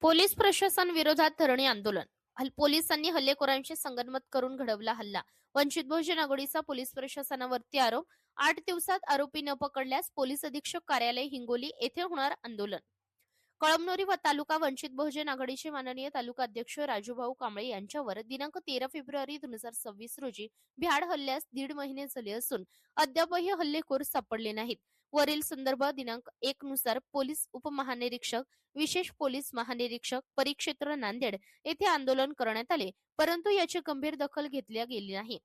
Police प्रशासन विरोधात धरणे आंदोलन. पोलिसांनी हल्लेखोरांशी संगनमत करून घडवला हल्ला. वंचित बहुजन आघाडीचा पोलीस प्रशासनावरती आरोप. 8 दिवसात आरोपी न पकडल्यास पोलीस अधीक्षक कार्यालय हिंगोली येथे होणार आंदोलन. कळमनुरी व तालुका वंचित बहुजन आघाडीचे माननीय तालुका अध्यक्ष राजूभाऊ कांबळे यांच्यावर दिनांक 13 फेब्रुवारी 2026 रोजी भ्याड हल्ल्यास 1.5 महिने झाले असून अद्यापही हल्लेखोर सापडले नाहीत. वरील संदर्भ दिनांक 1 नुसार पोलीस उपमहानिरीक्षक, विशेष पोलीस महानिरीक्षक, परिक्षेत्र नांदेड येथे आंदोलन करण्यात आले, परंतु याची गंभीर दखल घेतली गेली नाही.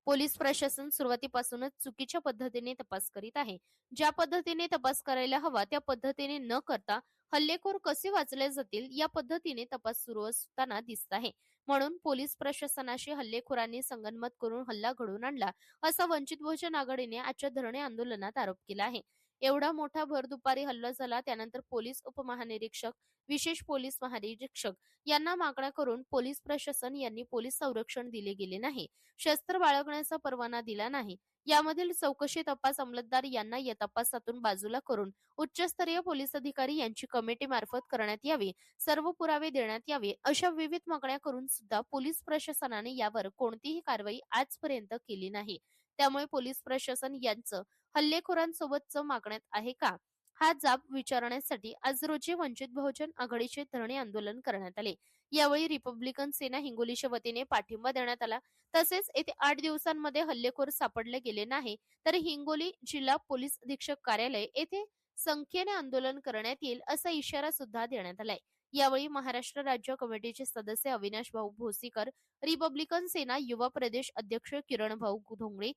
पोलीस प्रशासन सुरुवातीपासूनच चुकीच्या पद्धतीने तपास करीत आहे. ज्या पद्धतीने तपास करायला हवा त्या पद्धतीने न करता हल्लेखोर कसे वाचले जातील या पद्धतीने तपास सुरू असताना दिसत आहे. म्हणून पोलीस प्रशासनाशी हल्लेखोरांनी संगनमत करून हल्ला घडवून आणला, असा वंचित बहुजन आघाडीने आजच्या धरणे आंदोलनात आरोप केला आहे. एवढा मोठा भरदुपारी हल्ला झाला त्यानंतर पोलीस उपमहानिरीक्षक, विशेष पोलीस महानिरीक्षक यांना मागण्या करून पोलीस प्रशासन यांनी पोलीस संरक्षण दिले गेले नाही, शस्त्र बाळगण्याचा परवाना दिला नाही. यामधील चौकशी तपास अंमलदार यांना या तपासातून बाजूला करून उच्चस्तरीय पोलीस अधिकारी यांची कमिटी मार्फत करण्यात यावी, सर्व पुरावे देण्यात यावे, अशा विविध मागण्या करून सुद्धा पोलीस प्रशासनाने यावर कोणतीही कारवाई आजपर्यंत केली नाही. त्यामुळे पोलीस प्रशासन यांचं हल्लेखोरांसोबतचं मागण्यात आहे का, हा जाब विचारण्यासाठी आज रोजी वंचित बहुजन आघाडीचे धरणे आंदोलन करण्यात आले. यावेळी रिपब्लिकन सेना हिंगोलीच्या वतीने पाठिंबा देण्यात आला. तसेच येथे 8 दिवसांमध्ये हल्लेखोर सापडले गेले नाही तर हिंगोली जिल्हा पोलीस अधीक्षक कार्यालय येथे संख्येने आंदोलन करण्यात येईल, असा इशारा सुद्धा देण्यात आलाय. यावेळी महाराष्ट्र राज्य कमिटीचे सदस्य अविनाश भाऊ भोसीकर, रिपब्लिकन सेना युवा प्रदेश अध्यक्ष किरण भाऊ धोंगळे,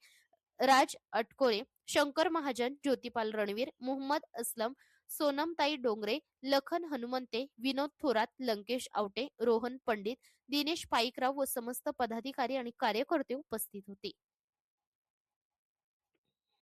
राज अटकोरे, शंकर महाजन, ज्योतिपाल रणवीर, मोहम्मद असलम, सोनमताई डोंगरे, लखन हनुमंते, विनोद थोरात, लंकेश आवटे, रोहन पंडित, दिनेश पाईकराव व समस्त पदाधिकारी आणि कार्यकर्ते उपस्थित होते.